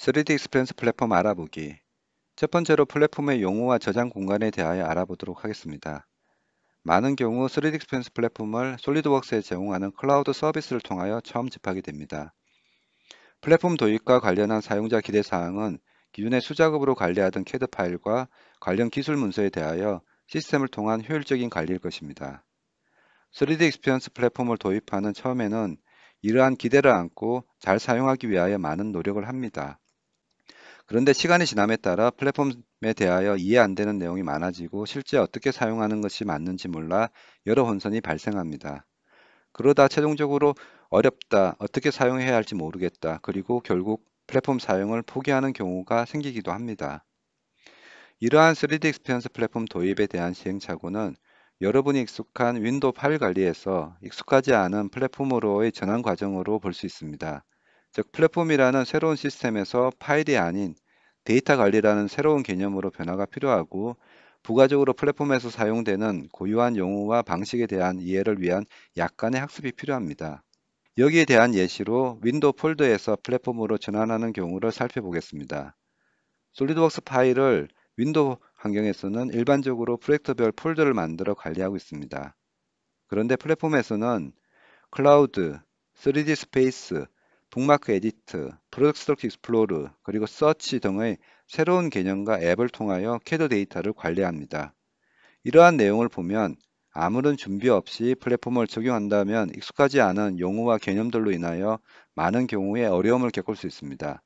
3D 익스펜스 플랫폼 알아보기. 첫 번째로 플랫폼의 용어와 저장 공간에 대하여 알아보도록 하겠습니다. 많은 경우 3D 익스펜스 플랫폼을 솔리드웍스에 제공하는 클라우드 서비스를 통하여 처음 접하게 됩니다. 플랫폼 도입과 관련한 사용자 기대 사항은 기존의 수작업으로 관리하던 CAD 파일과 관련 기술 문서에 대하여 시스템을 통한 효율적인 관리일 것입니다. 3D 익스펜스 플랫폼을 도입하는 처음에는 이러한 기대를 안고 잘 사용하기 위하여 많은 노력을 합니다. 그런데 시간이 지남에 따라 플랫폼에 대하여 이해 안 되는 내용이 많아지고 실제 어떻게 사용하는 것이 맞는지 몰라 여러 혼선이 발생합니다. 그러다 최종적으로 어렵다, 어떻게 사용해야 할지 모르겠다, 그리고 결국 플랫폼 사용을 포기하는 경우가 생기기도 합니다. 이러한 3D 익스피리언스 플랫폼 도입에 대한 시행착오는 여러분이 익숙한 윈도우 파일 관리에서 익숙하지 않은 플랫폼으로의 전환 과정으로 볼 수 있습니다. 즉, 플랫폼이라는 새로운 시스템에서 파일이 아닌 데이터 관리라는 새로운 개념으로 변화가 필요하고, 부가적으로 플랫폼에서 사용되는 고유한 용어와 방식에 대한 이해를 위한 약간의 학습이 필요합니다. 여기에 대한 예시로 윈도우 폴더에서 플랫폼으로 전환하는 경우를 살펴보겠습니다. 솔리드웍스 파일을 윈도우 환경에서는 일반적으로 프로젝트별 폴더를 만들어 관리하고 있습니다. 그런데 플랫폼에서는 클라우드, 3D 스페이스, 북마크 에디트, 프로덕트 스트럭처 익스플로러, 그리고 서치 등의 새로운 개념과 앱을 통하여 CAD 데이터를 관리합니다. 이러한 내용을 보면 아무런 준비 없이 플랫폼을 적용한다면 익숙하지 않은 용어와 개념들로 인하여 많은 경우에 어려움을 겪을 수 있습니다.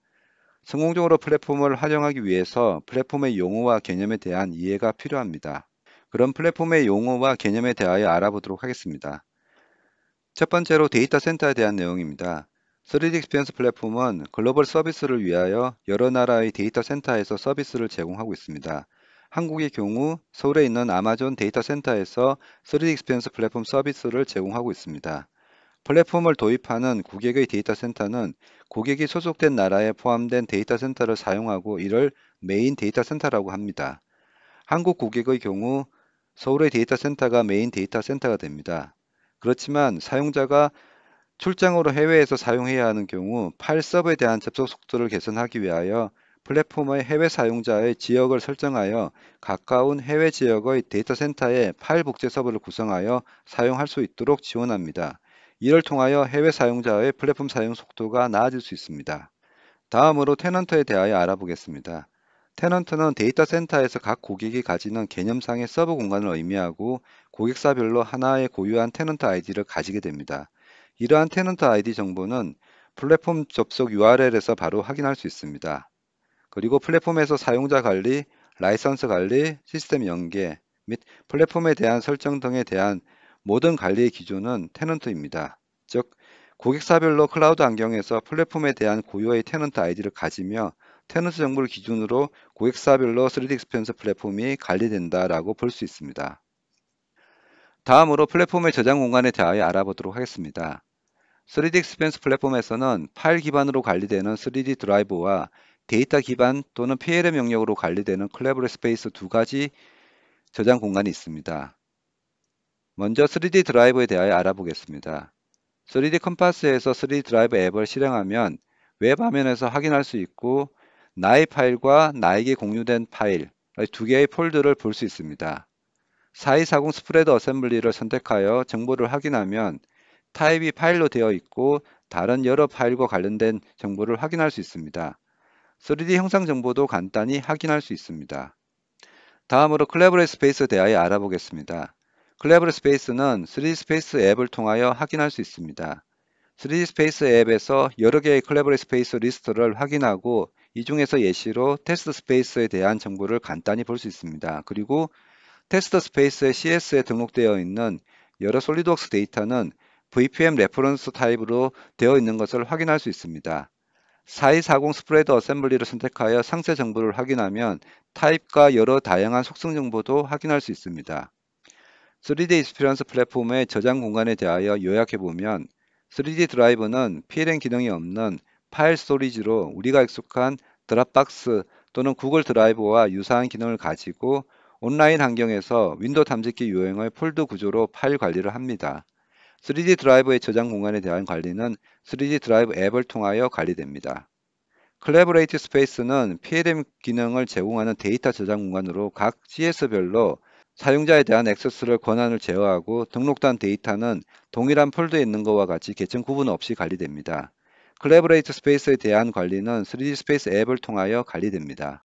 성공적으로 플랫폼을 활용하기 위해서 플랫폼의 용어와 개념에 대한 이해가 필요합니다. 그럼 플랫폼의 용어와 개념에 대하여 알아보도록 하겠습니다. 첫 번째로 데이터 센터에 대한 내용입니다. 3D 익스피리언스 플랫폼은 글로벌 서비스를 위하여 여러 나라의 데이터 센터에서 서비스를 제공하고 있습니다. 한국의 경우 서울에 있는 아마존 데이터 센터에서 3D 익스피리언스 플랫폼 서비스를 제공하고 있습니다. 플랫폼을 도입하는 고객의 데이터 센터는 고객이 소속된 나라에 포함된 데이터 센터를 사용하고 이를 메인 데이터 센터라고 합니다. 한국 고객의 경우 서울의 데이터 센터가 메인 데이터 센터가 됩니다. 그렇지만 사용자가 출장으로 해외에서 사용해야 하는 경우 파일 서버에 대한 접속 속도를 개선하기 위하여 플랫폼의 해외 사용자의 지역을 설정하여 가까운 해외 지역의 데이터 센터에 파일 복제 서버를 구성하여 사용할 수 있도록 지원합니다. 이를 통하여 해외 사용자의 플랫폼 사용 속도가 나아질 수 있습니다. 다음으로 테넌트에 대하여 알아보겠습니다. 테넌트는 데이터 센터에서 각 고객이 가지는 개념상의 서버 공간을 의미하고 고객사별로 하나의 고유한 테넌트 아이디를 가지게 됩니다. 이러한 테넌트 아이디 정보는 플랫폼 접속 URL에서 바로 확인할 수 있습니다. 그리고 플랫폼에서 사용자 관리, 라이선스 관리, 시스템 연계 및 플랫폼에 대한 설정 등에 대한 모든 관리의 기준은 테넌트입니다. 즉, 고객사별로 클라우드 환경에서 플랫폼에 대한 고유의 테넌트 아이디를 가지며 테넌트 정보를 기준으로 고객사별로 3D 익스펜스 플랫폼이 관리된다라고 볼 수 있습니다. 다음으로 플랫폼의 저장 공간에 대하여 알아보도록 하겠습니다. 3D 익스펜스 플랫폼에서는 파일 기반으로 관리되는 3D 드라이브와 데이터 기반 또는 PLM 영역으로 관리되는 콜라보레 스페이스 두 가지 저장 공간이 있습니다. 먼저 3D 드라이브에 대하여 알아보겠습니다. 3D 컴파스에서 3D 드라이브 앱을 실행하면 웹 화면에서 확인할 수 있고 나의 파일과 나에게 공유된 파일 두 개의 폴더를 볼 수 있습니다. 4240 스프레드 어셈블리를 선택하여 정보를 확인하면 타입이 파일로 되어 있고 다른 여러 파일과 관련된 정보를 확인할 수 있습니다. 3D 형상 정보도 간단히 확인할 수 있습니다. 다음으로 콜라보레이트 스페이스에 대하여 알아보겠습니다. 콜라보레이트 스페이스는 3D 스페이스 앱을 통하여 확인할 수 있습니다. 3D 스페이스 앱에서 여러 개의 콜라보레이트 스페이스 리스트를 확인하고 이 중에서 예시로 테스트 스페이스에 대한 정보를 간단히 볼 수 있습니다. 그리고 테스트 스페이스의 CS에 등록되어 있는 여러 솔리드웍스 데이터는 VPM 레퍼런스 타입으로 되어 있는 것을 확인할 수 있습니다. 4240 스프레드 어셈블리를 선택하여 상세 정보를 확인하면 타입과 여러 다양한 속성 정보도 확인할 수 있습니다. 3D 익스피리언스 플랫폼의 저장 공간에 대하여 요약해보면 3D 드라이브는 PLM 기능이 없는 파일 스토리지로 우리가 익숙한 드랍박스 또는 구글 드라이브와 유사한 기능을 가지고 온라인 환경에서 윈도우 탐지기 유형의 폴더 구조로 파일 관리를 합니다. 3D 드라이브의 저장 공간에 대한 관리는 3D 드라이브 앱을 통하여 관리됩니다. 콜라보레이티브 스페이스는 PLM 기능을 제공하는 데이터 저장 공간으로 각 CS별로 사용자에 대한 액세스를 권한을 제어하고 등록된 데이터는 동일한 폴더에 있는 것과 같이 계층 구분 없이 관리됩니다. 콜라보레이티브 스페이스에 대한 관리는 3D 스페이스 앱을 통하여 관리됩니다.